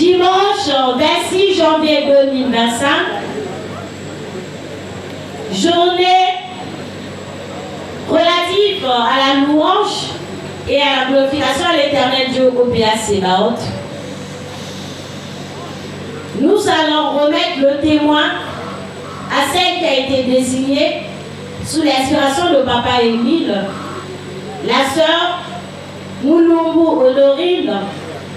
Dimanche 26 janvier 2025, journée relative à la louange et à la glorification à l'Éternel Dieu au PA Sébaoth. Nous allons remettre le témoin à celle qui a été désignée sous l'inspiration de Papa Émile, la sœur Moulumbu Honorine,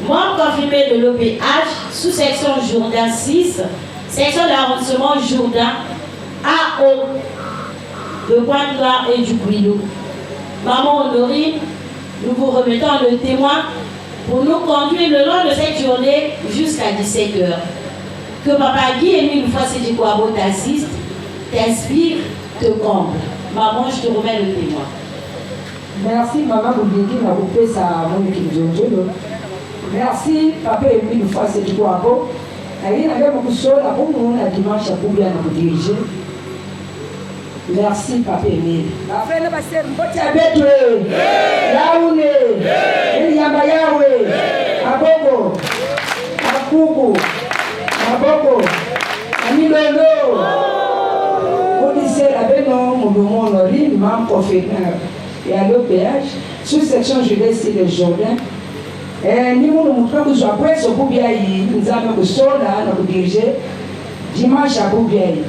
membre confirmé de l'OPH, sous-section Jourdain 6, section d'arrondissement Jourdain, AO, de Pointe-Noire et du Guilou. Maman Honorine, nous vous remettons le témoin pour nous conduire le long de cette journée jusqu'à 17h. Que Papa Guy Émile Foissédikouabo t'assiste, t'inspire, te comble. Maman, je te remets le témoin. Merci, Maman Boubidi, m'a coupé sa mon équipe de. Merci, Papa Émile Foissédikouabo. Il y a beaucoup de choses, à dimanche, à bien nous diriger. Merci, Papa Émile. Après, nous passons Mbotiabetwe, Yaoune, Eliamba Yawe, Abogo, Akuku, Aboko, Amilolo, Odissé, Abeno, Moumou Honorine, membre professionnel et à l'OPH, sous-section jeunesse et le Jourdain. Nous nous montrons que après ce Boubiaï, nous avons le sol à nous diriger dimanche à Boubiaï.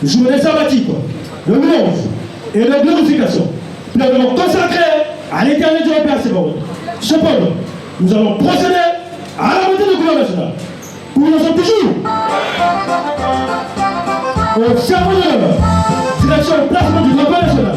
Journée sabbatique, de louange et de glorification, pleinement consacrée à l'Éternel Dieu au PA Sébaoth. Cependant, nous allons procéder à la montée de couleur nationale. Où nous sommes toujours au cerveau de l'heure, direction le placement du drapeau national.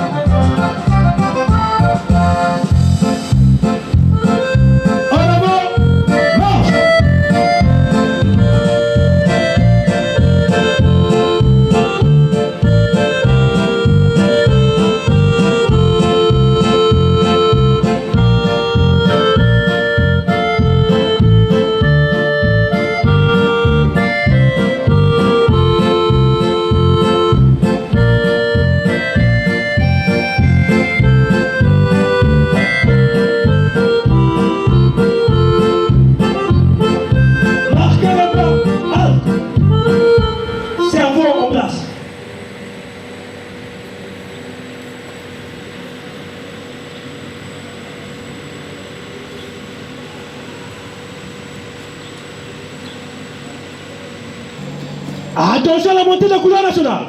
Attention à la montée de la couleur nationale.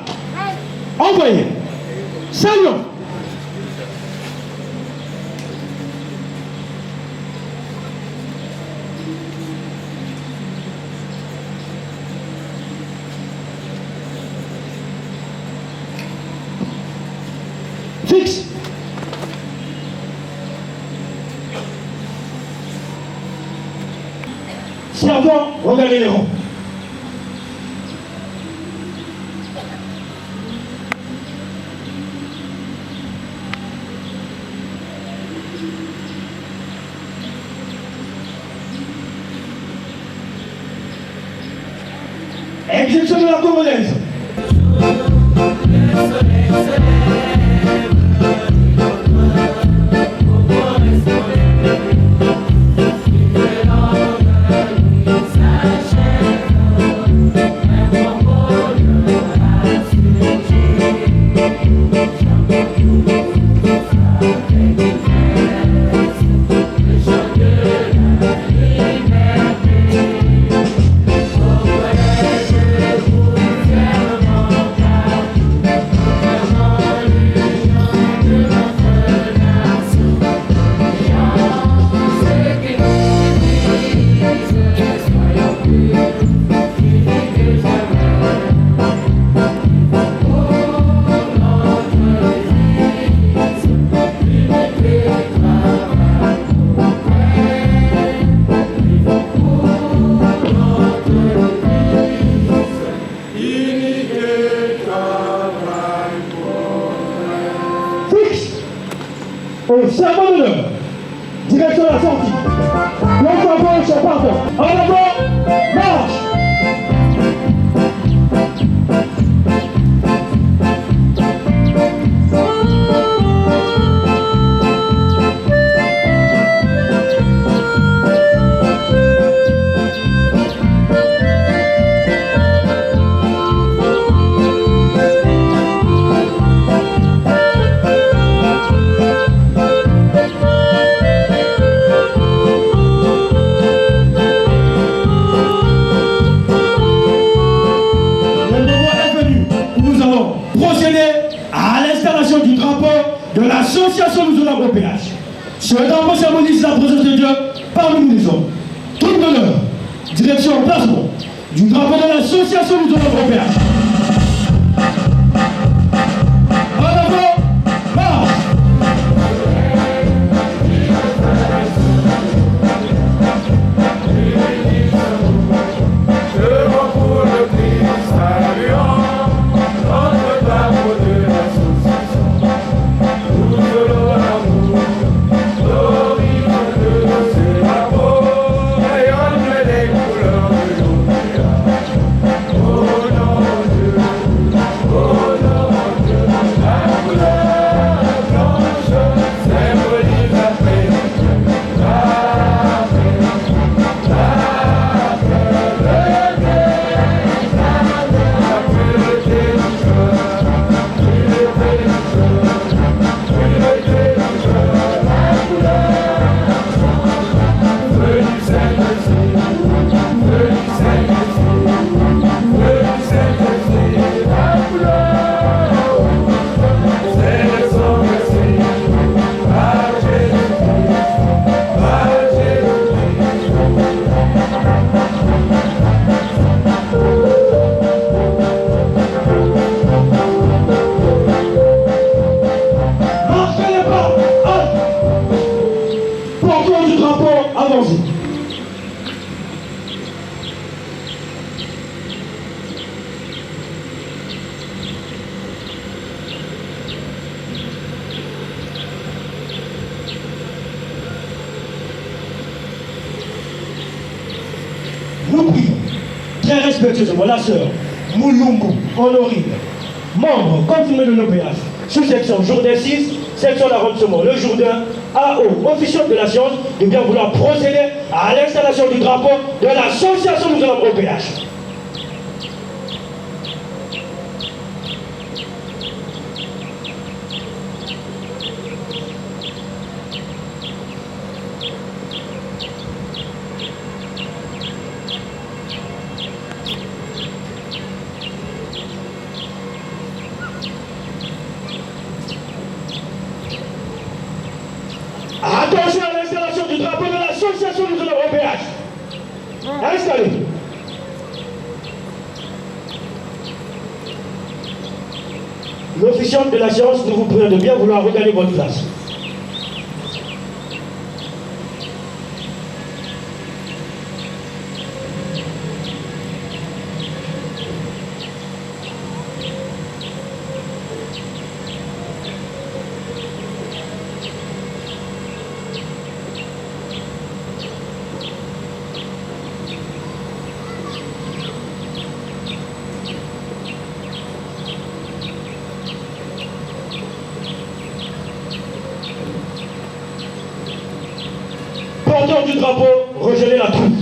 Envoyez. Saluons. Fixe. Servant, regardez les rangs. Exception de la Congolaise. Au serment d'honneur, direction de la sortie. L'enfant gauche est partant. En avant, marche. De l'association nous allons au péage. Ce drapeau symbolise la présence de Dieu parmi nous les hommes. Tout d'honneur, direction placement du drapeau de l'association nous allons au péage. En avant, marche. Nous prions très respectueusement la sœur Moulumbu Honorine, membre confirmé de l'OPH, sous-section journée 6, section d'arrondissement le Jourdain, AO, officier de la science, de bien vouloir procéder à l'installation du drapeau de l'association nous allons au OPH. Attention à l'installation du drapeau de l'association nous allons au OPH. Installez. L'officiant de la séance, nous vous prions de bien vouloir regagner votre place. du drapeau, regelez la troupe.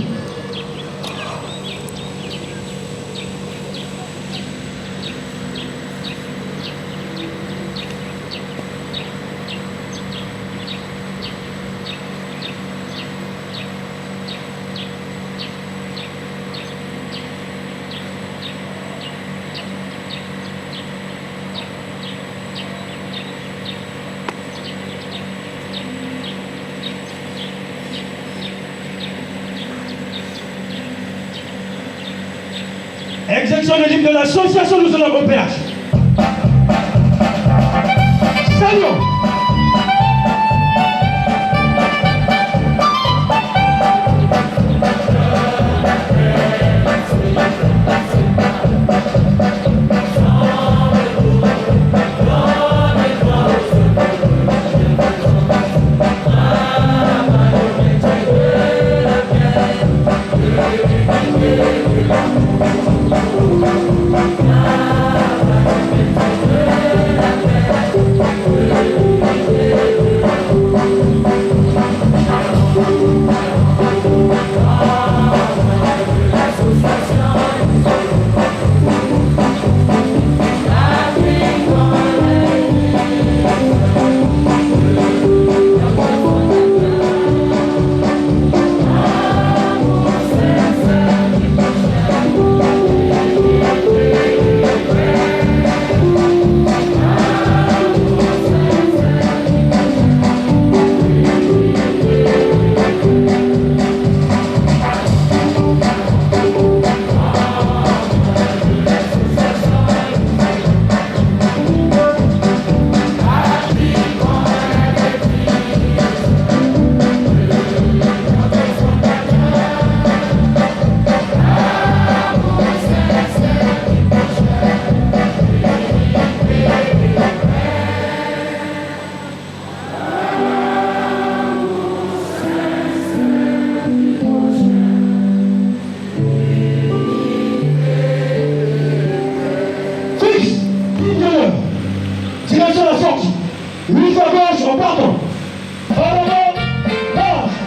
Exécution de l'hymne de l'association de la coopération. Salut. Direction la sortie. Mise à gauche en partant. En avant, marche.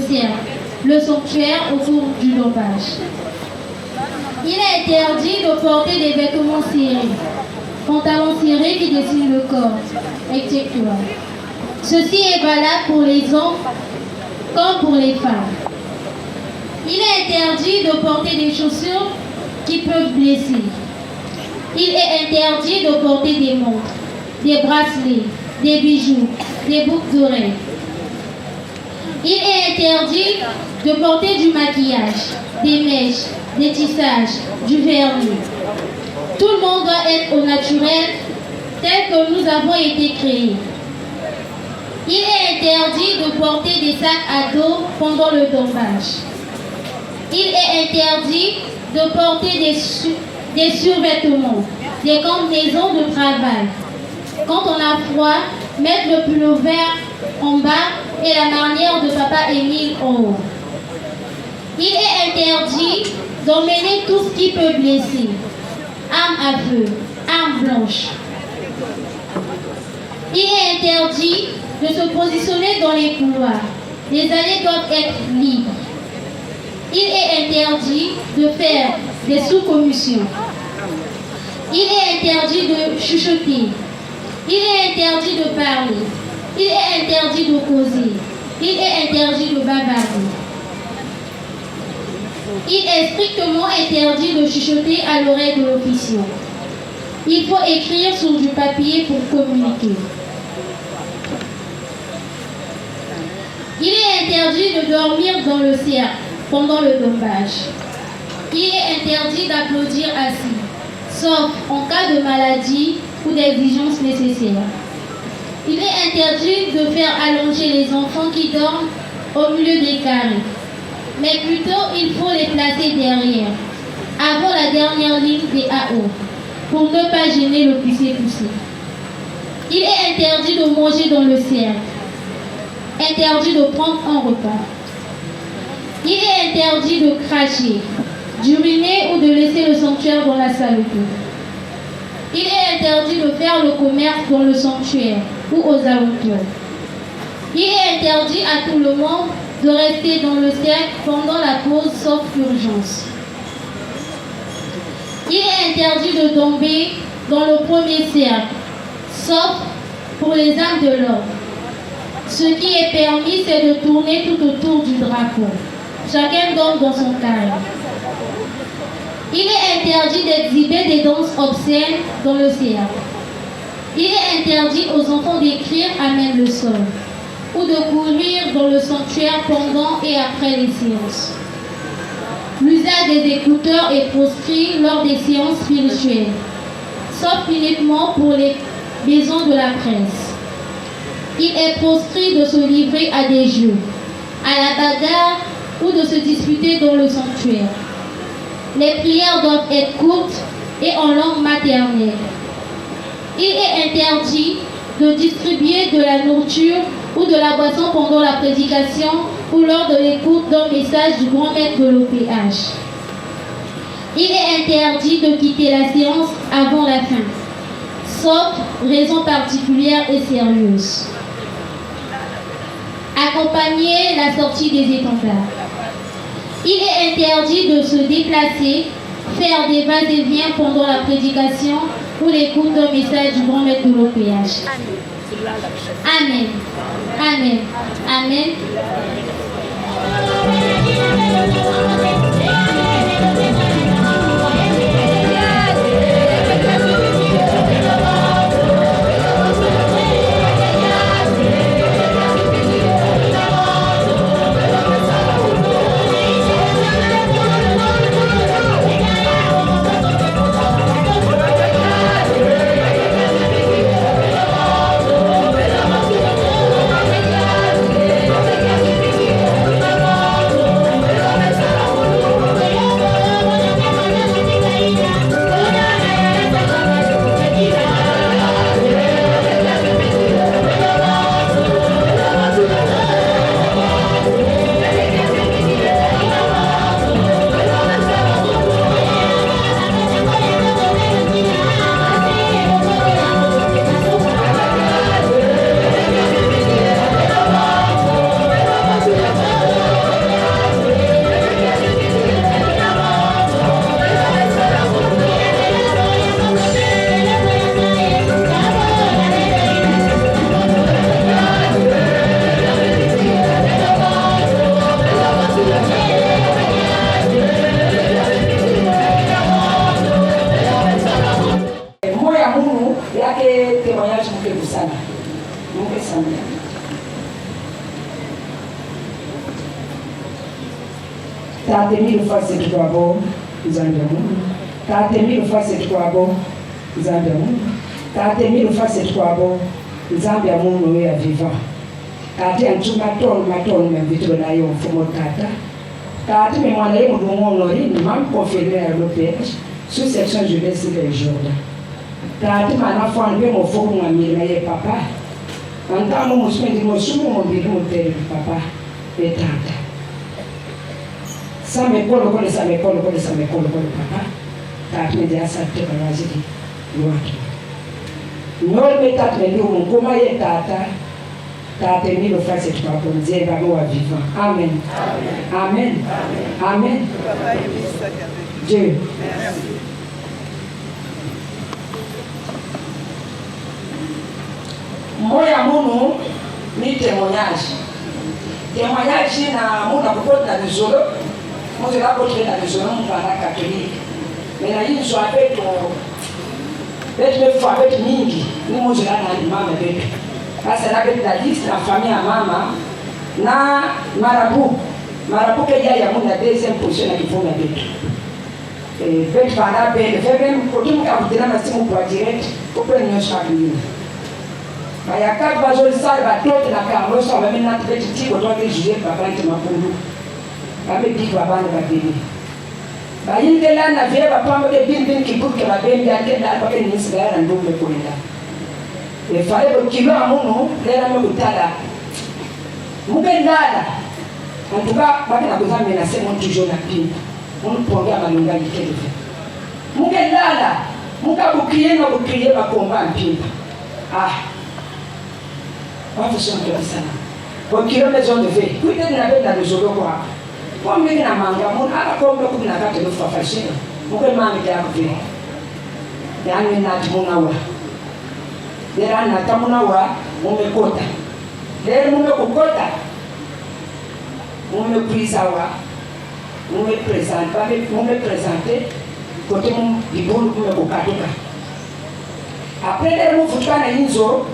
cercle, le sanctuaire autour du dommage. Il est interdit de porter des vêtements serrés, pantalons serrés qui dessinent le corps, etc. Ceci est valable pour les hommes comme pour les femmes. Il est interdit de porter des chaussures qui peuvent blesser. Il est interdit de porter des montres, des bracelets, des bijoux, des boucles d'oreilles. Il est interdit de porter du maquillage, des mèches, des tissages, du vernis. Tout le monde doit être au naturel tel que nous avons été créés. Il est interdit de porter des sacs à dos pendant le dommage. Il est interdit de porter des survêtements, des combinaisons de travail. Quand on a froid, mettre le pull vert en bas et la marnière de Papa Émile en haut. Il est interdit d'emmener tout ce qui peut blesser. Armes à feu, armes blanches. Il est interdit de se positionner dans les couloirs. Les allées doivent être libres. Il est interdit de faire des sous-commissions. Il est interdit de chuchoter. Il est interdit de parler. Il est interdit de causer. Il est interdit de bavarder. Il est strictement interdit de chuchoter à l'oreille de l'officiant. Il faut écrire sur du papier pour communiquer. Il est interdit de dormir dans le cercle pendant le dommage. Il est interdit d'applaudir assis, sauf en cas de maladie ou d'exigence nécessaire. Il est interdit de faire allonger les enfants qui dorment au milieu des carrés, mais plutôt il faut les placer derrière, avant la dernière ligne des AO, pour ne pas gêner le poussé-poussé. Il est interdit de manger dans le cercle, interdit de prendre un repas. Il est interdit de cracher, d'uriner ou de laisser le sanctuaire dans la saleté. Il est interdit de faire le commerce dans le sanctuaire ou aux alentours. Il est interdit à tout le monde de rester dans le cercle pendant la pause sauf urgence. Il est interdit de tomber dans le premier cercle, sauf pour les âmes de l'ordre. Ce qui est permis, c'est de tourner tout autour du drapeau. Chacun dort dans son carré. Il est interdit d'exhiber des danses obscènes dans le cercle. Il est interdit aux enfants d'écrire à même le sol ou de courir dans le sanctuaire pendant et après les séances. L'usage des écouteurs est proscrit lors des séances spirituelles, sauf uniquement pour les maisons de la presse. Il est proscrit de se livrer à des jeux, à la bagarre ou de se disputer dans le sanctuaire. Les prières doivent être courtes et en langue maternelle. Il est interdit de distribuer de la nourriture ou de la boisson pendant la prédication ou lors de l'écoute d'un message du grand maître de l'OPH. Il est interdit de quitter la séance avant la fin, sauf raison particulière et sérieuse. Accompagner la sortie des étendards. Il est interdit de se déplacer, faire des va-et-vient pendant la prédication ou l'écoute d'un message du grand maître de l'OPH. Amen. Amen. Amen. yake témoignage mke kusana mke sana tate mille fois c'est toi bon nzambe mungu tate mille fois c'est toi bon nzambe mungu tate mille fois c'est toi bon nzambe mungu ya vivant tate antuma ton mvito na yo mfumo tata tate me mwana ye mudungu nori ni mam confirmer à l'OPH sous section jeunesse le Jourdain tate mana fon be mo foku ngamira ye papa antamo musmendi mo sumu mo bidu mo tere papa et tata ça me colle papa tate me dia sa te kwa zidi yoaki nor me tate me ndu ngoma ye tata tate mille fois c'est toi pour Dieu va vivant. Amen. Amen. Amen. Dieu. Moya munu ni témoignage. Témoignage na muna kupota na nizolo. Moja la pote na nizolo mpana catholique. Mais na hizo apeto betu fois betu mingi ni moja na mama betu. Sasa na beti la liste na famille ya mama na marabu ke ya muna deuxième position na kifunga betu. Betu fana be febe kotum ka kudina na simu kwa direct kwa nyosha kabini. Baya ka bazoli sala ba tote na Carlos on va maintenant beti tiko to ke juger papa nte mapundu. Babe dik baba na babeli. Ba yinde la na vie ba pamba de bin kibuke ba bendi ande na ba ke nisga na ndombe kwenda. Il fallait que kilo amuno lera me kutala mukendala en tout cas bakina kuzambe na sema toujours na pimba munipongea malunga yikelefe mukendala mukabukiye no bukiye bakomba mpimba watu sio mtu sana kwa kilo maison de vie kuite na benda nzolo kwa mimi na manga mun ala komba kuna kate no fafashina mukemanga ya kuve yani na tumunawa Lera na tamuna wa umekota. Lera mumekukota. Mumeprisa wa. Mumepresente. Kote mbibulu kumekukatuka. Après lera mufutuka na inzo.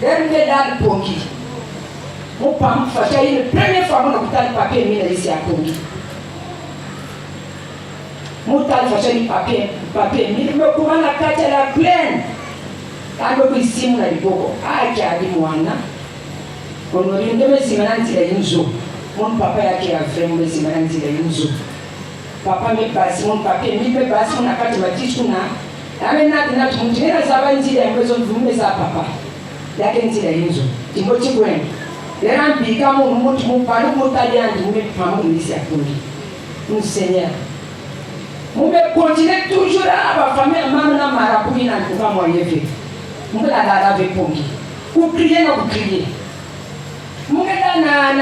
Lera mgedali pongi. Mupam fasha hii première fois muna kutali papier mina isi ya pongi. Mutali fasha hii papier mina kumana kacha la pleine. Kando kuisimu na liboko acha hadi mwana onori ndeme simananti la yinzo mon papa yake ya fremu simananti la yinzo papa me basi mon papa me basi mon akati matishu na amena tena tumjira zabanzi ya mwezo mvume za papa yake nti la yinzo timoti kwen era mbika mo mutu mupalu mutali andi me pamu nisi akundi Seigneur mube continue toujours à famille mama na marabu ina kufa moyefe mungela dada vepongi ukriye na ukriye mungela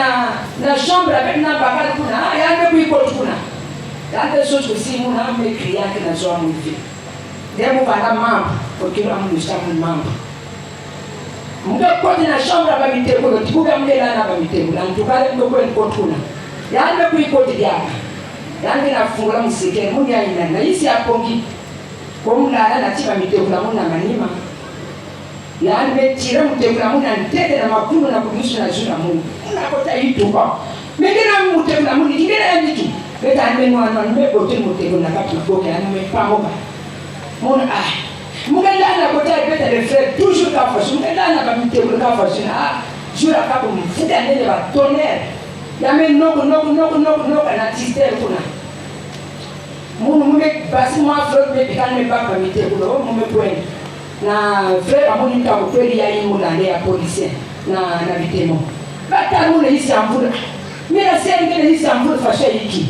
na chambre avec na bakali kuna yambe kuiko kuna yande sote kusimu na me kriya na zo amufi demo bana mambo okira mnusta mambo munga kodi na chambre ba mitego tikuga mungela na ba mitego na tukale ndo kwa kuna yambe kuiko diaka yande na fungula musike munya ina na isi apongi komla na tiba mitego na muna manima yani metira mutegula muna ntete na makulu na kudusu na juna mungu unakota ituka mengena mutegula muni ingena ya mitu beta anmenwa na mbekote mutegula kati mboke anme pamoba mona mugenda na kota beta le frère toujours ka fasu mugenda na ba mutegula ka fasu na jura ka mfuta ndele ba tonnerre ya men noko na tister kuna munu mume basi mwa frère be kanme ba ba mutegula mume kwenda na frère amoni ka kweli ya yimo na ya policier na vitemo bata muna isi amvula mira sasa ngene isi amvula fasha hiki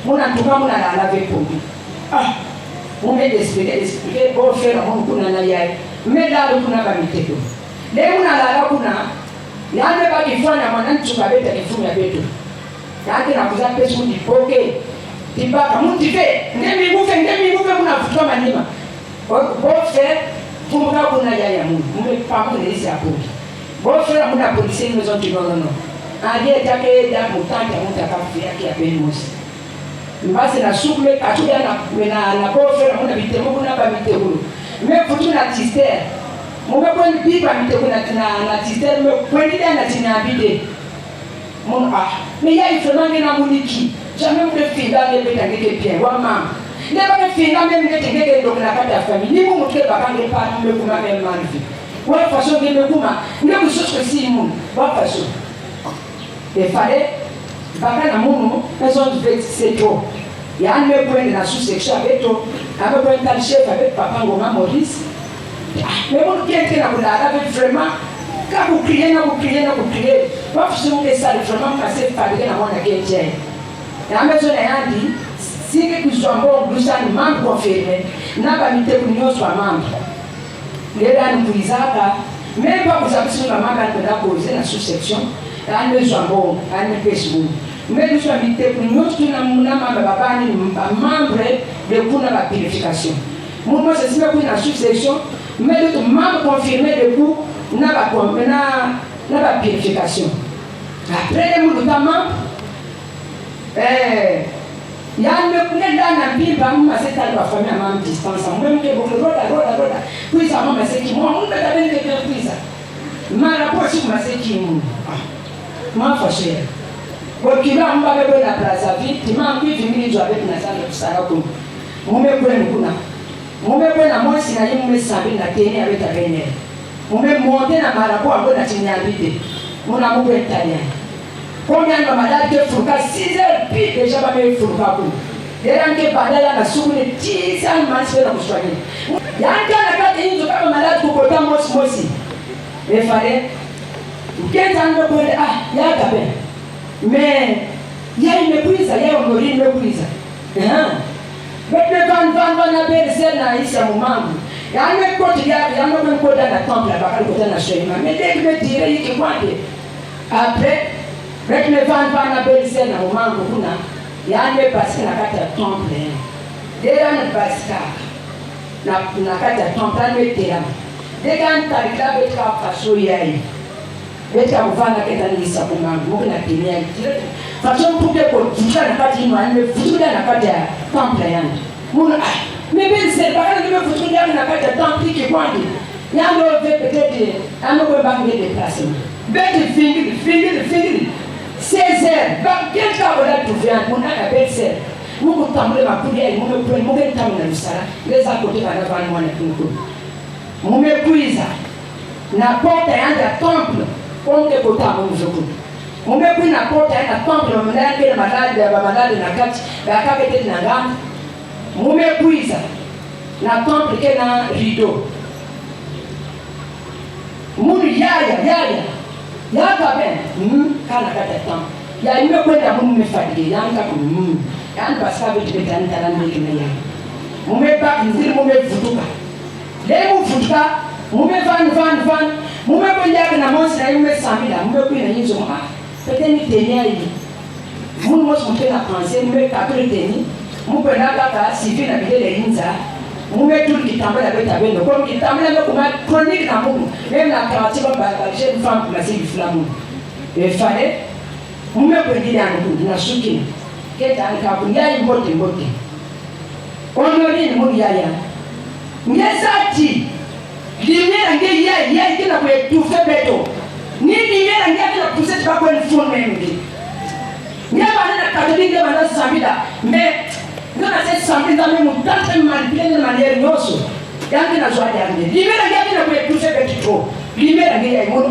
muna tuka muna na lave pombi mume expliquer bon frère amoni kuna na yai meda kuna ba mitego leo muna la kuna yale ba kifanya mwananchi kabeta kifumya betu yake na kuza pesa ndipoke tibaka mundive ngemi nguve kuna futwa manima bon frère Kumbuka kuna yaya mungu, mwe pamu na isi apoki. Bofera muna polisi mwezo tinono. Adie take da mutante mutakafu yake ya benusi. Mbasi na sukule katuja na bofera muna bitemo kuna ba mitego. Me futu na tister. Mon me biba mi te na titel me kweli na tinabide. Mon mais ya ifona ngena muniki. Jamais me fille dans les bétails que bien wa mam. Ne pas me fille même que te donc la carte famille. Ni mon que papa ne pas me kuma même man vie. Wa façon que me kuma. Ne vous chose si mon. Wa façon. Il fallait papa na mon maison de c'est trop. Il y a un me point de la sous-section avec toi. Avec un tel chef avec papa Ngoma Maurice. Mais mon qui était là avec vraiment quand vous criez, pas forcément que ça vraiment passer par les gens qui étaient. La maison a dit si que soit bon, nous sommes membres confirmés, n'a pas mis que nous soyons membres. Les gens nous disent même pas vous avez sur la main quand on a posé la sous-section, là nous sommes bons, là nous sommes bons. Mais nous sommes mis que nous sommes membres de la purification. Moi, c'est ce que la sous-section, mais nous sommes membres confirmés de vous. N'a pas purification. Après les mots notamment, il y a un peu de Bible, mais c'est la famille à ma distance. Même que vous roda, puis ça m'a dit moi, on peut avoir quelqu'un puis ça. Ma rapport sur ma séquille, moi fâché. Bon, qui va me faire la place à vie, tu m'as envie de venir avec la salle de Sarako. Mon mec, mon mec, moi, si je me savais la tenir avec ta vénère. On me monter dans ma rapport à la signalité. Mon amour est italien. Combien de malades que font 6 heures puis déjà pas me font pas pour. Les gens qui parlent là, la soupe de 10 ans, man, c'est la soigner. Il y a un cas là qui est un malade pour côté moi aussi. Il fallait. Quel temps de quoi il y a capé. Mais il y a une méprise, il y a une méprise. Mais le van appelle celle là ici à mon membre. Il y a un côté, il y a un côté dans la temple là-bas, côté national. Mais dès que je dirais, il y a après, avec le van appelle celle là, au membre, il y a un passé dans la carte temple. Dès qu'on a passé dans la carte temple, on est là. Dès qu'on a passé là, on est passé là. Dès qu'on a passé là, on est passé là. Façon pour que vous soyez dans la carte, vous soyez dans la carte temple. Mais bien, c'est pas grave que vous soyez dans la carte temple qui est pointée. Il y a un autre peut-être un autre banque de déplacement. Bête fini. 16 heures. Quel cas on a trouvé un mon appel c'est. Nous nous tendons ma prière, nous me prenons, nous me tendons le salaire. Les à côté va devant moi les plus. Nous me puisons. N'importe un temple, on te porte à mon jour. Nous me puisons n'importe un temple, on a été malade de la carte, la carte était de la gamme. Nous me puisons. La temple qui est dans le rideau. Nous yaya. Ya kaben, kana kata tam. Ya ime kwenda mu me fatigué, ya nka ya nbasa be de tan tan me kina ya. Mu me ba nzir mu me futuka. Le mu futuka, mu me van. Mu me kwenda na monsi na ime samila, mu me kwenda yizo ma. Peut-être ni tenia yi. Mu mo so na penser, mu me kapre teni. Mu kwenda kaka sivi na bidele yinza. Nous mettons tout qui t'embête avec ta belle, comme qui t'embête avec ma chronique dans mon même la quartier comme la jeune femme pour placer du flambeau. Il fallait, nous mettons dire à nous, la soutien, qui est dans le cas où il y a une beauté. On ne dit pas yaya. Mais ça dit, lumière il y a qui n'a pas tout fait béton. Ni lumière il y a qui n'a poussé pas pour une faune même. Il y a pas de catholique de madame Samida, mais nous avons cette santé dans le monde, tant que manipulé de manière yoso. Il y a qui n'a pas de lumière il y a qui n'a pas tout fait béton. Lumière il y a une eau,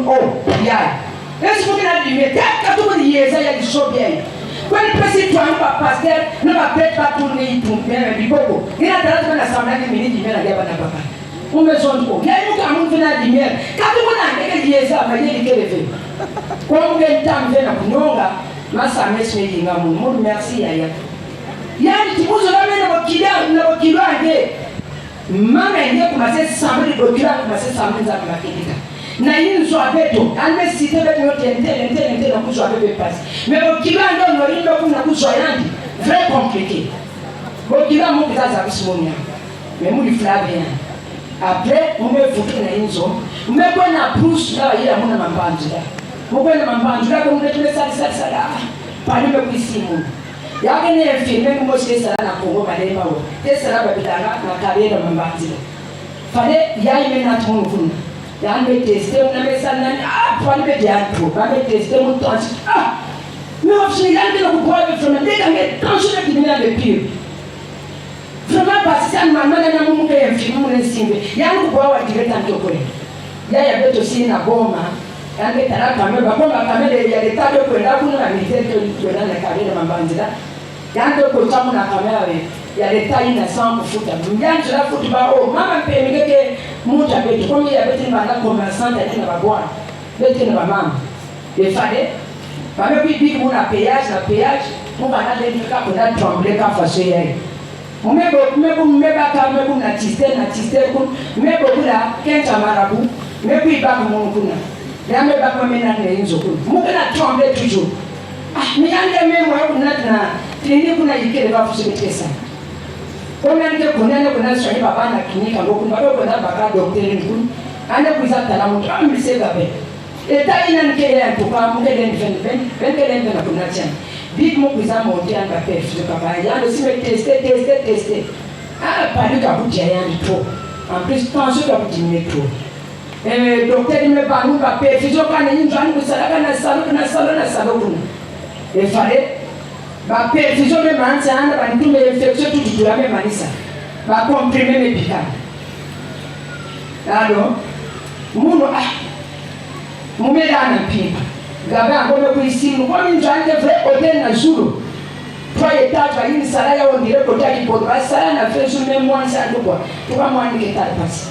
il y a. Est-ce que vous avez lumière? Quand vous dites il y a du chaud bien. Quand le président ne va pas passer, ne va peut-être pas tourner pour bien du beaucoup. Il y a dans l'assemblée des ministres qui viennent à Gabana. On me sonne pas. Il y a une camoufle de la lumière. Quand vous avez dit ça, vous avez dit que le fait. Quand vous avez temps de la Nyonga, ma samé se dit mon merci Yaya. Il y a un petit peu de la main de votre kilo à gué. Maman est commencé à s'embêter de votre kilo, commencé à s'embêter à ma kidika. Naïm soit béton, elle me citait avec notre intel, la couche avec le passe. Mais au Kiba, on a une couche très compliqué. Au Kiba, mon petit Zabismonia. Mais moi, il flatte bien. Après, on me foutu dans une zone. Mais quand on a poussé là, il y a mon ambandula. Mon bon ambandula, comme on est tous ça là. Pas de me ici, mon. Il y a un film, même moi, c'est ça là, pour moi, les mains. C'est ça là, la carrière de mon bandit. Fallait, il y a une minute, mon ya me tester on me ça nan pour me dire trop pas me tester mon temps mais au final il y a beaucoup de vraiment dès que me tension qui vient de pire vraiment parce que ça maman na mumu ke film mon simbe ya ko wa direct en toko ya beto si na boma ya me tara kama ba boma kama de ya leta de kwenda kuna militaire to na kabila mambanzira ya ndo ko tamu na kamera we ya leta ina sans kufuta mjanja la futu ba mama pe migeke muta betu komi ya betu mbanda commerçant na babwa betu na mama il fallait ba me bi kuna péage mo bana de nika kuna tremble ka faso yeye meba ka mebu na tiste kun mebo kula kenta marabu mebu iba mo kuna ya meba ko mena ne inzo kun mo kana tremble toujours mi ande memo kuna na tini kuna yikele ba fuso betesa Combien de connaissances sur les papas na clinique en beaucoup de baka docteur kun ane kuza talamu ambi se gabe eta ina nkele en tout cas mo kele 20 na kuna tiens big mo kuza monter en papier de papa ya le si me tester pas du kabuti ya trop en plus tension kabuti métro docteur me ba nous papier physio kana ni njani kusala na salon kuna il fallait ba perfusion me manza anda ba ntume infection tu la me manisa ba comprimer me pika alors muno mumela na pimpa gaba ngome kuisimu kwa njanje vrai hotel na zulu trois étages ba ini sala ya ondire ko taki ko ba sala na fesu me mwanza ndokwa tuka mwani ke tarpasi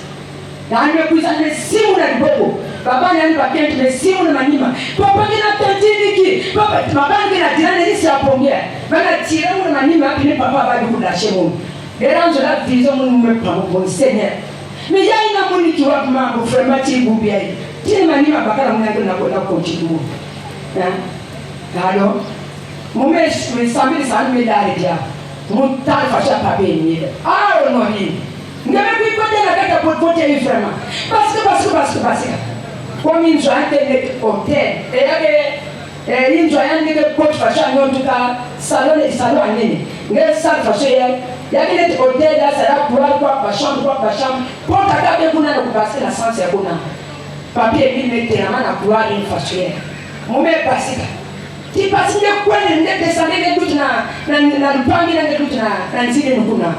na ane kuisa ne simu na boko baba ni ba kenti me simu na manima papa kina tantiki papa baba kina tirane isi apongea bana tira mu na manima pini papa ba du la shemu eranzo la vision mu me pa mo seigneur me ya ina muni kiwa kuma ko frema ti bubi ai ti manima bakala mu na ko continue alors mo me sambi san me dare dia mo tal fasha pa be ni no ni ngame ku ko de na kata pote yi frema parce que comme une joie de hôtel et une joie de coach fashion en tout cas salon année mais ça fashion il y a des hôtels là ça là pour chambre pour ta de kuna na passer la sens ya kuna papier il mettait la main à couloir une fashion mon mec passer ti passer de quoi ne descendre de tout na lupangi na tout na nzile kuna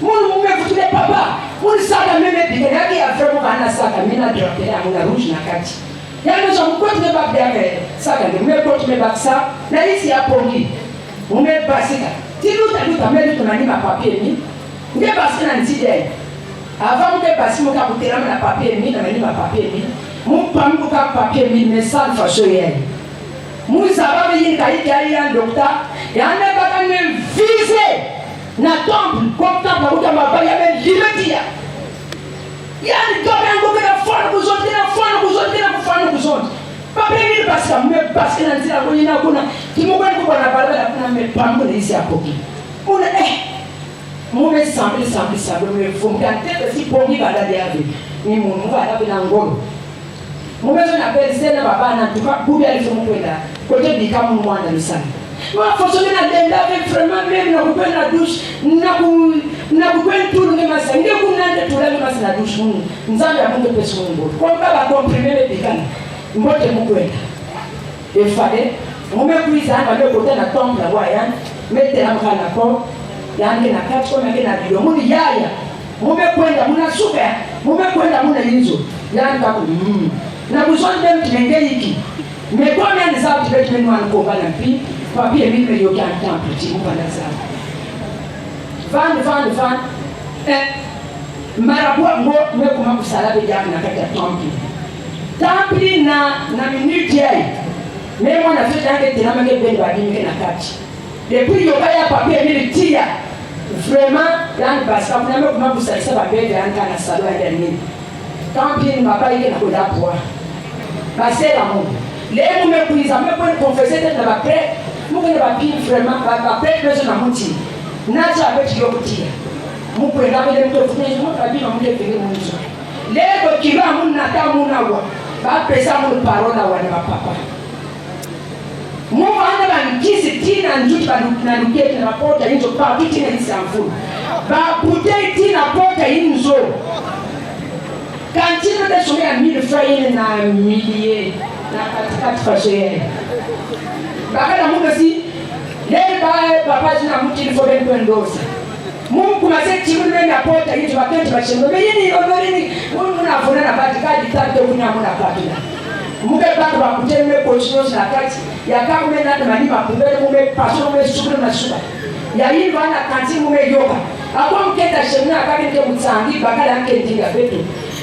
mon mec vous les papa pour saka meme bigani ya vraiment bana saka mina droite ya muna rouge na kati ya no so mkote ba bia saka de me kote me baksa na isi ya pongi ume basika tiluta meli tunani ma papier mi nge basina ntide avant me basimo ka kutera na papier mi na meli ma papier mi mu pambu ka papier mi message fasho ye mu sababu yin ka ya docteur ya ne ba kan vise na tombe comme ça pour que ma baille avait liberté ya ni tobe ngo na fona kuzote papa ni parce que na nzira ko ina kuna timoko ni ko na barabara kuna me pambo ni isi apoki una mo me sample me fonga tete si pongi bada dia ni mo ngala bila ngolo mo me na pese na baba na tuka bubi alifomu kwenda kote bikamu mwana lusana wa fonctionner na denda avec vraiment même na couper la douche na couper tout le masa ndio kuna ndio tulale masa na douche nzambe ya Mungu pesa Mungu kwa baba comprimer le bikana mbote mukwenda il fallait on me kuiza na le côté na tombe la voyant mettre la main na ko yange na kati kwa ngena ndio muni yaya mume kwenda muna super mume kwenda muna yinzo yange kwa na kuzonde mtenge hiki mekomea ni sababu tibeti menu anakobana pi papier mimi yoki antample ti mupanda sana van marabua ngo mekuma kusalabe jana na kati ya temple na minute yai memo na fita yake tena mange bende badini na kati depuis yoka ya papier mimi tia vraiment yani basi kuna mekuma kusalisa babende anga na salwa ya nini temple mabaya yake na koda poa basi la Mungu leo mmekuiza mmepo confesser tena ba prêtre mukene ba pin vraiment ba prêtre besoin na muti nacha abeti yokutia mukwenda bele mto funeje mukaba bino mute penge munzo leo kiba munna tamu nawa ba pesa mu parola wana ba papa mu wana ba nkisi tina njuti ba na lukete na porta hizo pa kitina isamfu ba butei tina porta inzo kantino de somea na 1000 francs na milliers na katikati fashe bakala mungu si lele ba papa jina mutili fo ben pendosa mungu kumase timu na pota yitu bakenti bashembe yini onorini mungu na fona na batikadi tante kuna muna patula muke bako bakuteme continuous na kati yakakume na mani mapumbele mume passion mume sukuru na shuka ya hivi ana kanti mume yoga akwa mketa shemna akake nke mutsangi bakala yake ndinga beto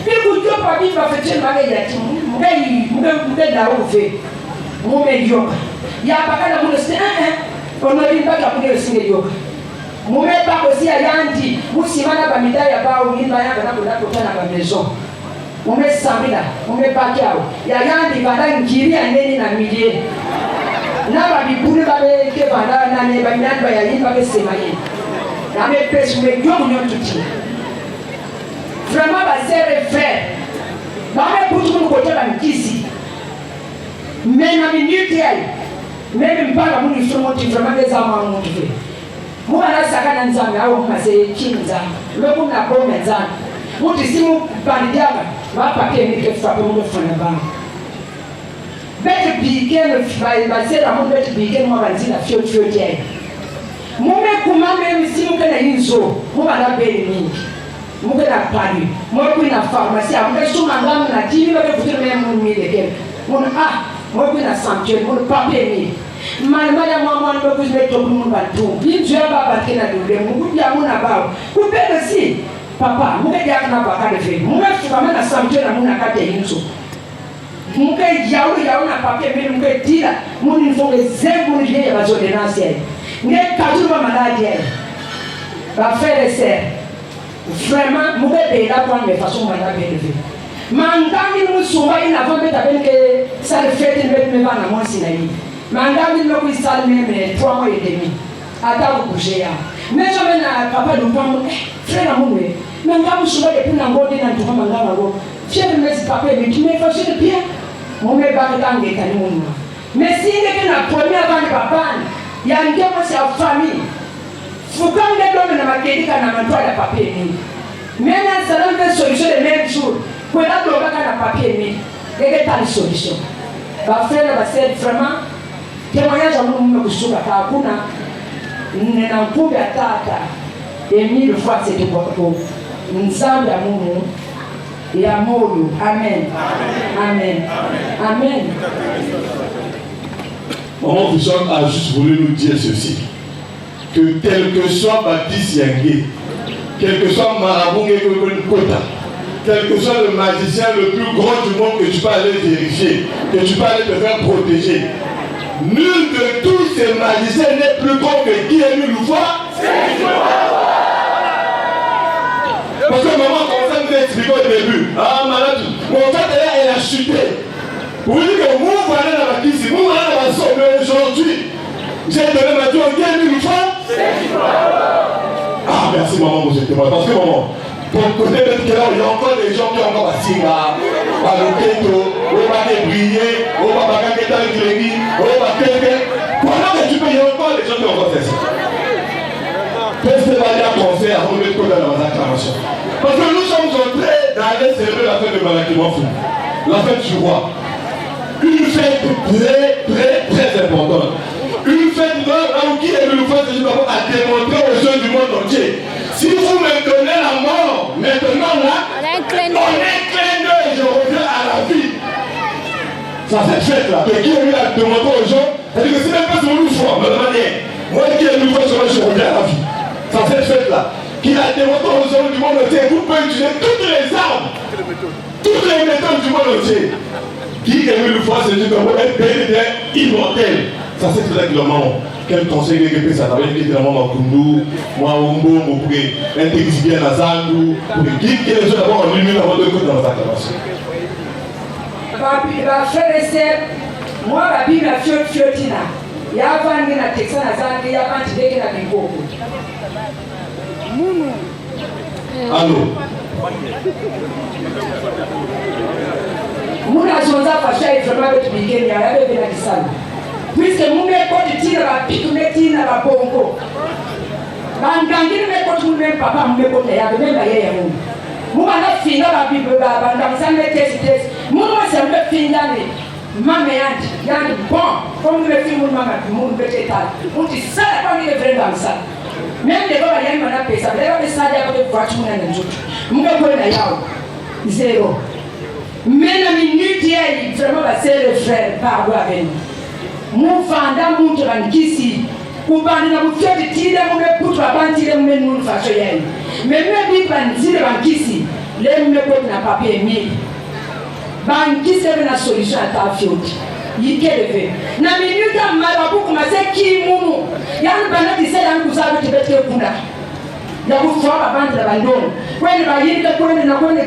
bikujua pa biba fete mage ya timu mume da uve mume yoga ya bakala mume se onori mpaka kule singe yoga mume bako si ayandi musimana ba midaya bawo yimba yanga na kula kutana ba maison mume samina mume bakiao ya yandi bana ngiria neni na milie na ba bibune ba ke bana na ne ba myanda ya yimba ke semaye na me pesi mume yogo nyotuti vraiment ba sere frère ba me putu mu kote ba nkisi mena minute yai meme mpaka muni somoti vraiment des amants motivés mwana sakana nzambe au mase kinza loko na bombe nzambe muti simu bandiaga mapake nike frappe mu fana ba bete bigene fai basera mu bete bigene mu banzina fio tie mume kumame simu kana inzo mu bana beli mingi mu kana pali mu kuna pharmacie mu suma ngamu na dini ba kutire mu mi de mun mu kuna sanctuary mu papier ni malmala mama ndo kuzime tokumu bantu bintu ya baba kina dule mukuja muna bao kupenda si papa mukeja kana bakale fe mumefuka mana sanctuary na muna kate inzo muke yawo na papier mimi muke tira muni nfonge zembu ni ya bazode nasi ai nge katuma maladi ai ba frère et sœur vraiment muke bela kwa me façon mana belevé mangami musumba ina vombe tabelke sale fete me bana monsi na yi mangami no kuisali meme 3 mois et demi ata bouger mais jamais na papa de pam frère amunwe mangami suba de pina ngode na ntuma mangama go fier me si papa me tu me fais de bien mon me ba kange kani munwa mais si ngeke na première bande papa ya ngemo si famille fukange do na makedi kana mantwa ya papa ni mais na salam de solution de même jour pour la do kana papa ni ngeke ta solution ba frère ba c'est vraiment témoignage à nous kusuka hakuna nina mpuga tata 1000 fois c'était pour nzambe ya Mungu ya moyo amen amen amen. Maman Bouchon a juste voulu nous dire ceci, que tel que soit Baptiste Yangué, quel que soit Maraboué Kota, quel que soit le magicien le plus grand du monde que tu peux aller vérifier, que tu peux aller te faire protéger, nul de tous ces magiciens n'est plus grand que qui est lui une fois. Parce que maman commençait à nous expliquer au début. Ah, malade, mon frère elle a chuté. Vous dites que vous allez dans la cuisine, vous allez dans la somme aujourd'hui. J'ai donné ma Dieu, qui est lui une fois. Ah, merci maman pour ce témoin. Parce que maman, pour connaître qu'il y a encore des gens qui ont encore assis là, à l'hôtel, au bas de briller, au bas de Kaketa de Grémy, au bas de Kéké. Pendant que tu peux, il y a encore des gens qui ont encore fait ça. Qu'est-ce que va dire penser avant de mettre dans la acclamation? Parce que nous sommes en train d'aller célébrer la fête de Malakiman Fou, la fête du roi. Une fête très importante. Une fête qui est le fait à démontrer aux jeunes du monde entier. Si vous me donnez la mort, maintenant là, on est clin d'œil, je reviens à la vie. Ça cette fête-là, qui est venu à démontrer aux gens, c'est-à-dire que c'est même pas sur une foi, mais de manière. Moi qui est venu je reviens à la vie. Ça cette fête-là, qui a démontré aux gens du monde entier, vous pouvez utiliser toutes les armes, toutes les méthodes du monde entier. Qui est venu le voir, c'est juste un immortel. Ça c'est très clairement. Quel conseil que peut ça t'avait dit vraiment Kundu, moi Umbo, mon pré, intégrer bien la Zandu, pour qui est les gens d'abord en lumière avant de côté dans la acclamation. Frère et sœur, moi la Bible a fiotina. Il y a avant de la Texan à Zandu, il y a avant de dégager la Bible. Allô. Muna zonza fasha vraiment betu bigeni ya yabe bena kisana. Puisque mume koti tira ba pitu metina ba bongo. Bangangini me koti mume papa mume koti ya be memba yeye Mungu. mwana finga ba bible ba ndamsanga test mwana sembe finga ni mama yandi bon comme le film mama mon petit état on dit ça pas ni le vrai dans ça même les baba yandi mana pesa les baba ça ya ko voiture na njoto munga ko na yao zéro mais la minute yi vraiment ba c'est le frère par quoi avec mon fanda mon trankisi kubandi na bufeti tile mo meputu abanti le menu faso yeni mais bi bandile bankisi le me ko na papier mi bankisi na solution à fioti yikeleve na minute marabu kumase kimumu yani bana disela nkusabe tibete kunda ya kufuwa bantu la bandono kwani bayinda kwani na kwani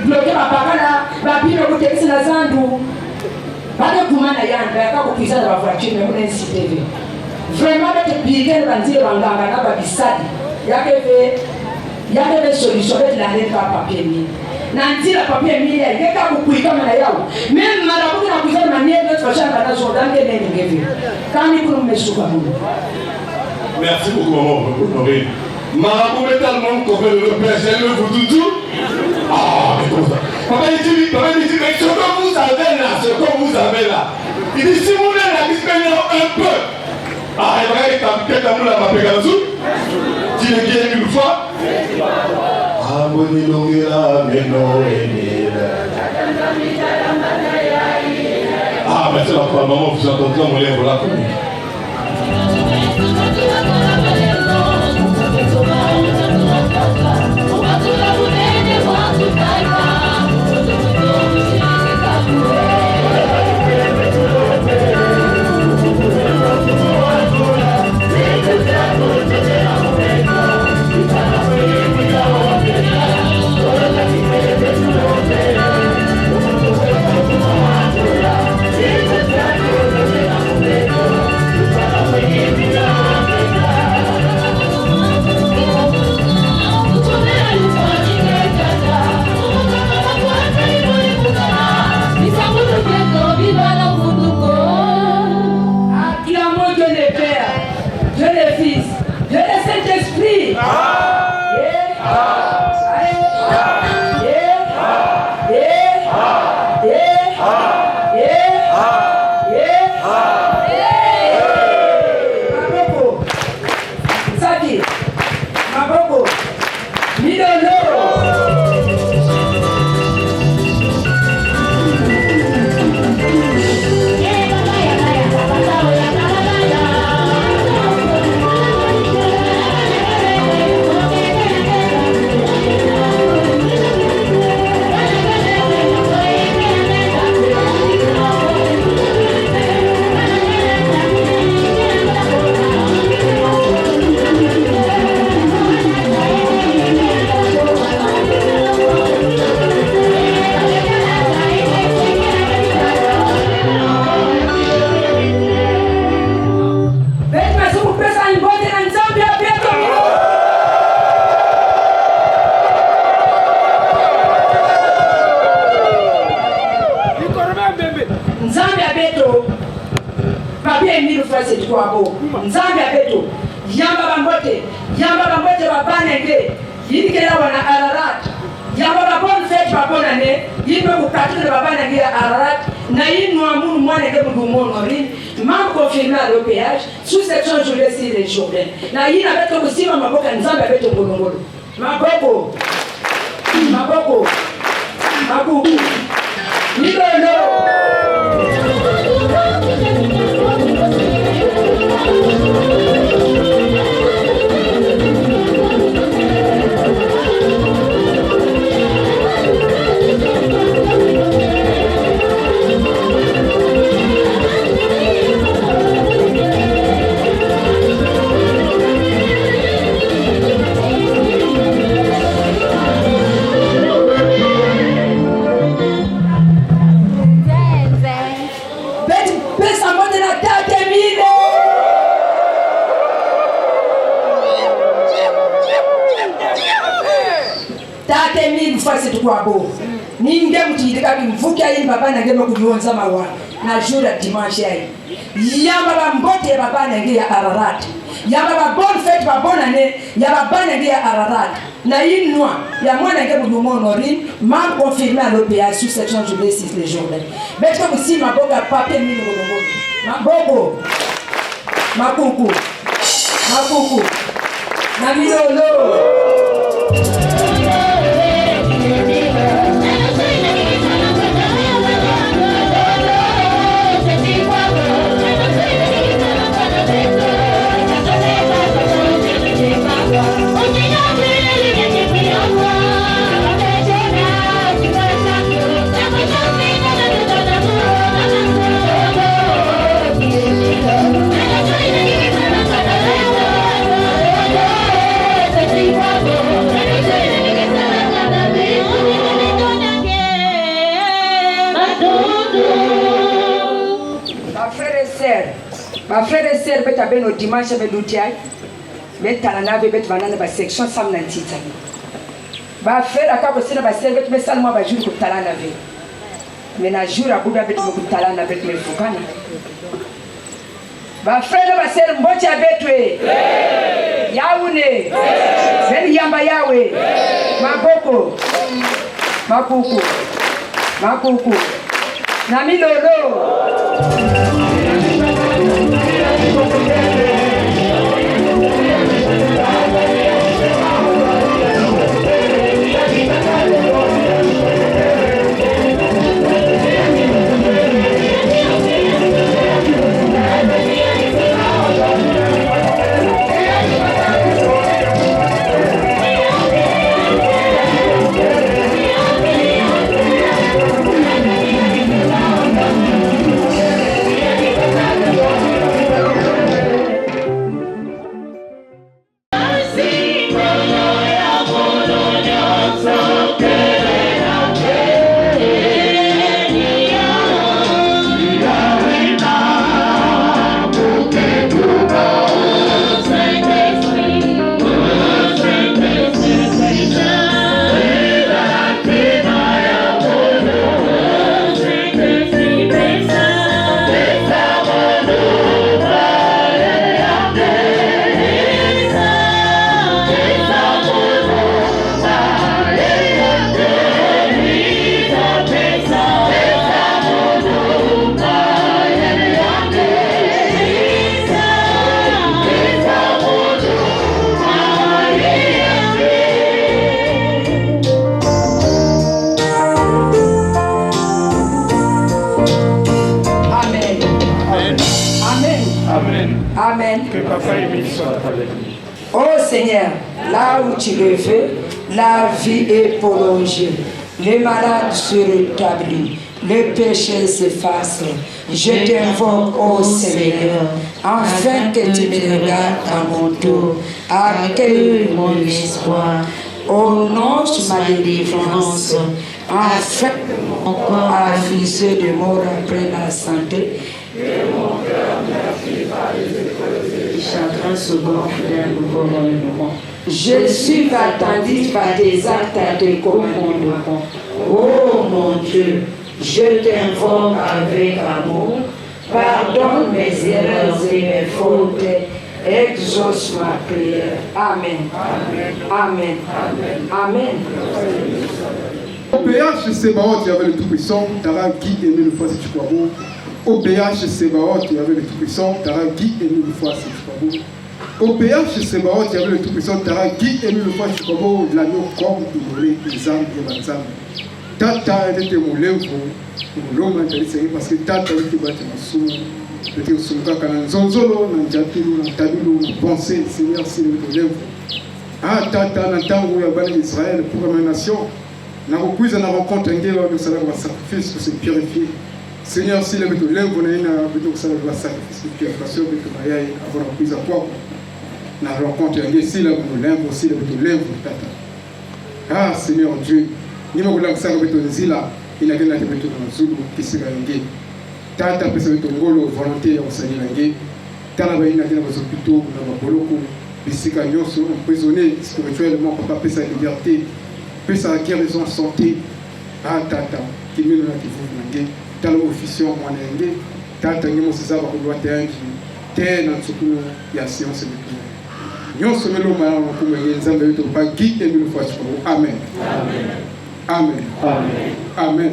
bloke babakala babino kutekisi na zandu bade kumana yanda yakakupisa na bafracture mais on incite vraiment bete bigene banzile banganga na babisadi yake solution bete la reka papier mi na ntila papier mi ya yeka kukuika mana yao même marabu na kuzana manier notre prochaine na Jordan ke nene ngevi kani kuna mmesuka mungu. Merci beaucoup maman honoré. Marabout tellement qu'on fait le père, j'ai le voodoo. Ah, mais comme ça. Papa il dit, mais ce que vous avez là, il dit, si vous voulez la dispenser un peu. Ah, il va être un peu comme la mapégansou. Tu le guéris une fois. Ah, bon, il là, mais non, ah, mais c'est la fois, maman, vous entendez mon lèvre là comme Nzambe abeto yamba bambote babanenge yikela wana Ararat yamba babon fete babona ne yipe kukatule babanenge Ararat na yinwa munu mwane ke mugumono rin mam confirmer le péage sous section Jules sur les Jourdain na yina beto kusima maboka Nzambe abeto ngolongolo maboko makuku nidolo. Ninge mutidika bimvuka yin baba nange bakuyonza mawa na jura dimanche yi yamba bambote baba nange ya Ararat yamba ba bon fete babona ne ya baba nange ya Ararat Naïm Noir, il y a moins d'un mouvement honorine, m'a confirmé à l'OPA sur cette change de 6 les journées. Mais comme si ma boca a papier mis le ma bobo, ma coucou, ma milolo. Ma frère et sœur, bet aben au dimanche avec l'outiaï, bet à la nave, bet banane ba section sam nantita. Ba frère à cabo sena ba sœur, bet me salmo ba jour ko tala nave. Mais na jour à bouga bet mo ko tala na bet me fukana. Ba frère ba sœur mboti abetwe. Yaoune. Ben yamba yawe. Maboko. Makuku. Makuku. Nami lolo. Oh Seigneur, là où tu le veux, la vie est prolongée. Les malades se rétablissent, les péchés s'effacent. Je t'invoque, ô Seigneur, afin que tu me regardes à mon tour. Accueille mon espoir. Au nom de ma délivrance, afin que mon corps affligé de mort après la santé, et mon cœur meurtri par les épreuves et chagrin se gonfle d'un nouveau renouvellement. Je suis attentif par tes actes à tes commandements. Oh mon Dieu, je t'invoque avec amour. Pardonne mes erreurs et mes fautes. Exauce ma prière. Amen. Amen. Amen. Amen. Au PH Sébaoth, il y avait le Tout-Puissant, Tara Guy Aimé le fois si tu crois bon. Au PH Sébaoth, il y avait le Tout-Puissant, Tara Guy Aimé le fois si tu crois bon. Au PH Sébaoth, il y avait le Tout-Puissant, Tara Guy Aimé le fois si tu crois bon. L'agneau comme immolé, les âmes et les âmes. Tata était mon lèvre, mon l'homme a été parce que Tata était battu mon sou. C'était au Soumka Kanan Zonzolo, Nanjatilu, Nantabilu, pensée, Seigneur, c'est le lèvre. Ah, Tata, Nantango, Yabal d'Israël, pour ma nation. Na reprise na rencontre ngelo de ça va sacrifice pour se purifier. Seigneur, si le veut lève on a une ça va sacrifice de purification de Maria avant la prise à quoi. Na rencontre ngelo si le veut lève aussi le veut lève tata. Ah Seigneur Dieu, ni mo kula kusanga beto nzila ina gena te beto na zulu kisira ngelo. Tata pesa beto ngolo volonté ya kusanya ngelo. Tala ba ina gena bazo plutôt na baboloko bisika nyoso emprisonné spirituellement papa pesa liberté. Pesa guérison santé. Ah tata qui me l'a qui vous n'engage dans l'officier moi n'engage tata ni mo sasa ba kulwa tangi tena tsukulu ya science bitu nyonso meloma ya makumba nzambe wetu pa Guy Emile Mfwasi Chikwabu. Amen. Amen. Amen. Amen.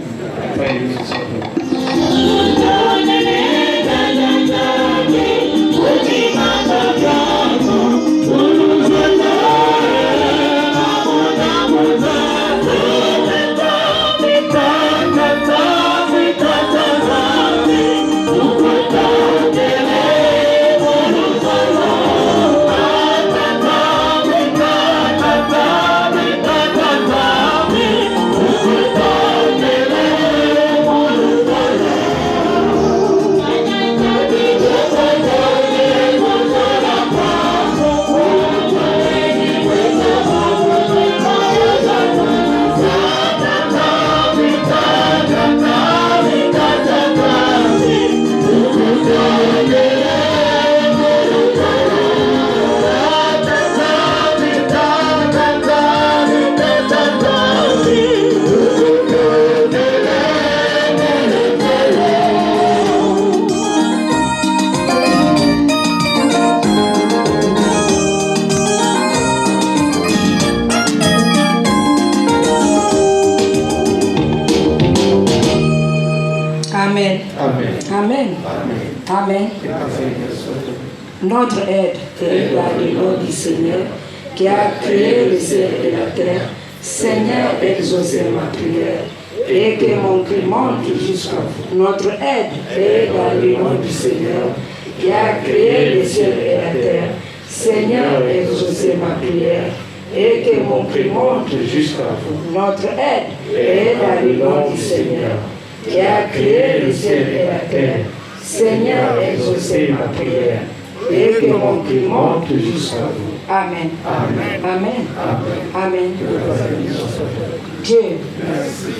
Notre aide est dans le nom du Seigneur qui a créé le ciel et la terre. Seigneur, exaucez ma prière et que mon cri monte jusqu'à vous. Notre aide est dans le nom du Seigneur qui a créé le ciel et la terre. Seigneur, exaucez ma prière et que mon cri monte jusqu'à vous. Notre aide est dans le nom du Seigneur qui a créé le ciel et la terre. Seigneur, exaucez ma prière et que mon cri monte jusqu'à vous. Amen. Amen. Amen. Amen. Dieu. Merci.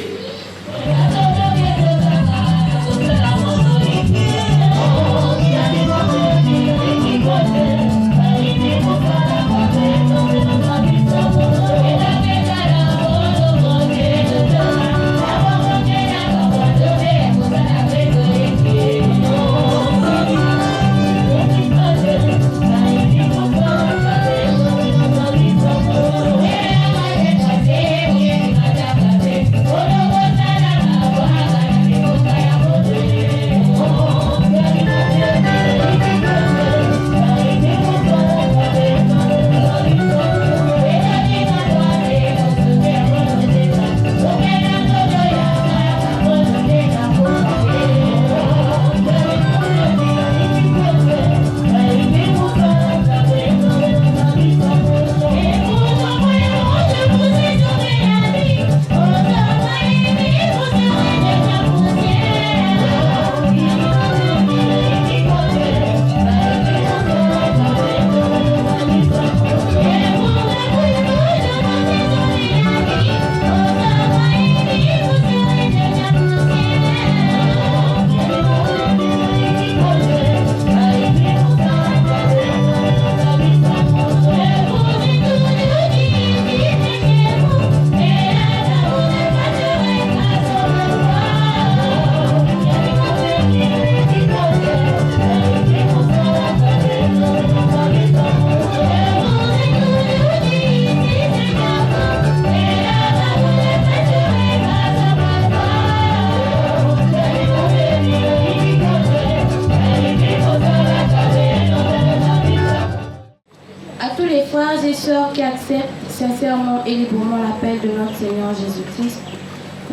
Qui acceptent sincèrement et librement l'appel de notre Seigneur Jésus-Christ,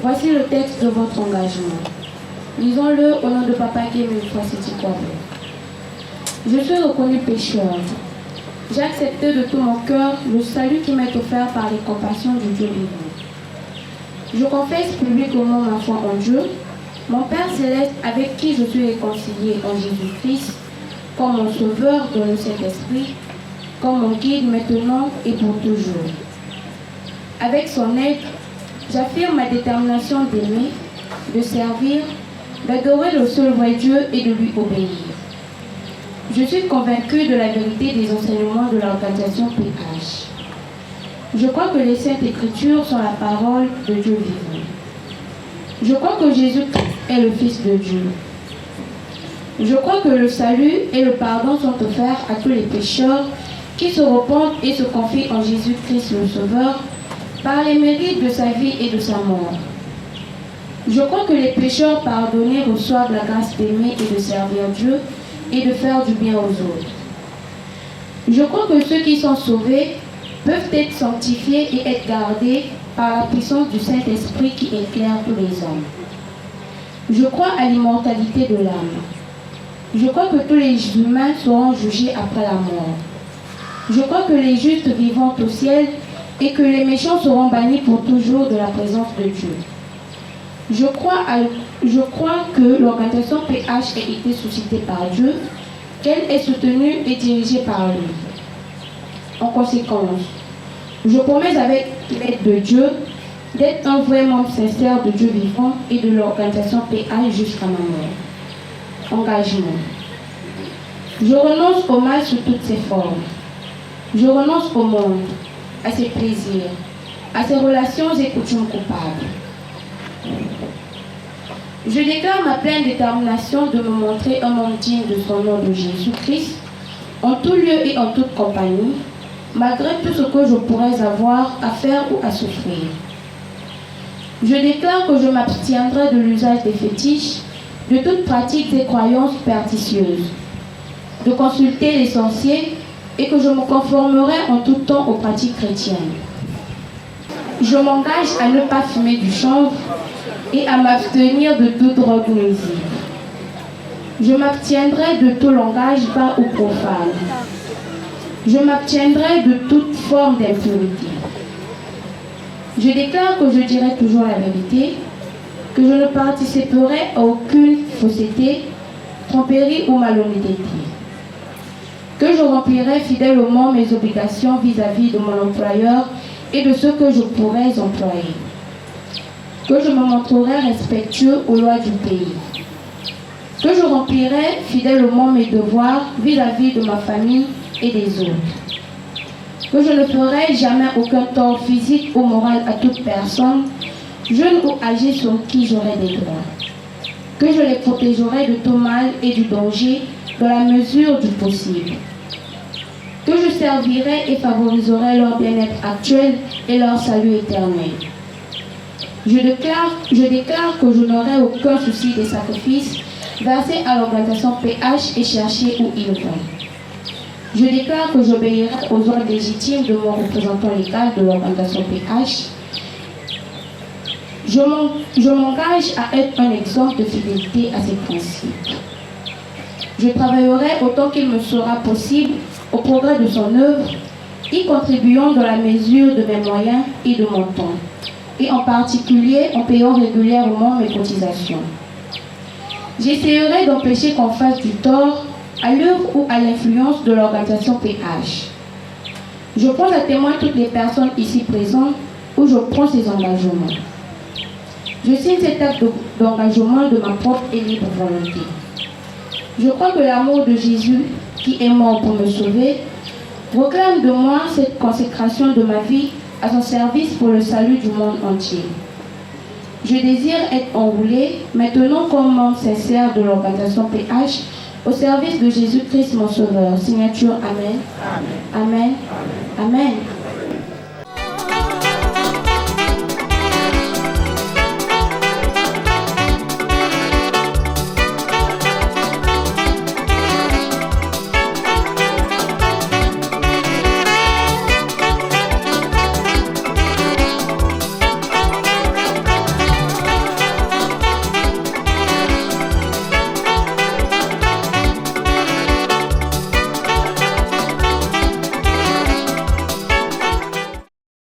voici le texte de votre engagement. Lisons-le au nom de Papa Guy Emile Mfwasi Chikwabu. Je suis reconnu pécheur. J'ai accepté de tout mon cœur le salut qui m'est offert par les compassions du Dieu vivant. Je confesse publiquement ma foi en Dieu, mon Père céleste avec qui je suis réconcilié en Jésus-Christ, comme mon sauveur dans le Saint-Esprit, comme mon guide maintenant et pour toujours. Avec son aide, j'affirme ma détermination d'aimer, de servir, d'adorer le seul vrai Dieu et de lui obéir. Je suis convaincu de la vérité des enseignements de l'organisation PH. Je crois que les Saintes Écritures sont la parole de Dieu vivant. Je crois que Jésus est le Fils de Dieu. Je crois que le salut et le pardon sont offerts à tous les pécheurs qui qui se repentent et se confient en Jésus-Christ le Sauveur par les mérites de sa vie et de sa mort. Je crois que les pécheurs pardonnés reçoivent la grâce d'aimer et de servir Dieu et de faire du bien aux autres. Je crois que ceux qui sont sauvés peuvent être sanctifiés et être gardés par la puissance du Saint-Esprit qui éclaire tous les hommes. Je crois à l'immortalité de l'âme. Je crois que tous les humains seront jugés après la mort. Je crois que les justes vivront au ciel et que les méchants seront bannis pour toujours de la présence de Dieu. Je crois que l'organisation PH a été suscitée par Dieu, qu'elle est soutenue et dirigée par lui. En conséquence, je promets avec l'aide de Dieu d'être un vrai membre sincère de Dieu vivant et de l'organisation PH jusqu'à ma mort. Engagement. Je renonce au mal sous toutes ses formes. Je renonce au monde, à ses plaisirs, à ses relations et coutumes coupables. Je déclare ma pleine détermination de me montrer un homme digne de son nom de Jésus-Christ, en tout lieu et en toute compagnie, malgré tout ce que je pourrais avoir à faire ou à souffrir. Je déclare que je m'abstiendrai de l'usage des fétiches, de toute pratique des croyances pernicieuses, de consulter les sorciers et que je me conformerai en tout temps aux pratiques chrétiennes. Je m'engage à ne pas fumer du chanvre et à m'abstenir de toute drogue nuisible. Je m'abstiendrai de tout langage bas ou profane. Je m'abstiendrai de toute forme d'impurité. Je déclare que je dirai toujours la vérité, que je ne participerai à aucune fausseté, tromperie ou malhonnêteté, que je remplirai fidèlement mes obligations vis-à-vis de mon employeur et de ceux que je pourrais employer, que je me montrerai respectueux aux lois du pays, que je remplirai fidèlement mes devoirs vis-à-vis de ma famille et des autres, que je ne ferai jamais aucun tort physique ou moral à toute personne, jeune ou âgée sur qui j'aurai des droits, que je les protégerai de tout mal et du danger dans la mesure du possible, que je servirai et favoriserai leur bien-être actuel et leur salut éternel. Je déclare que je n'aurai aucun souci des sacrifices versés à l'organisation PH et cherchés où ils vont. Je déclare que j'obéirai aux ordres légitimes de mon représentant légal de l'organisation PH. Je m'engage à être un exemple de fidélité à ces principes. Je travaillerai autant qu'il me sera possible au progrès de son œuvre, y contribuant dans la mesure de mes moyens et de mon temps, et en particulier en payant régulièrement mes cotisations. J'essaierai d'empêcher qu'on fasse du tort à l'œuvre ou à l'influence de l'organisation PH. Je prends à témoin toutes les personnes ici présentes où je prends ces engagements. Je signe cet acte d'engagement de ma propre et libre volonté. Je crois que l'amour de Jésus, qui est mort pour me sauver, réclame de moi cette consécration de ma vie à son service pour le salut du monde entier. Je désire être enroulé, maintenant comme membre sincère de l'organisation PH, au service de Jésus-Christ mon Sauveur. Signature Amen. Amen. Amen. Amen.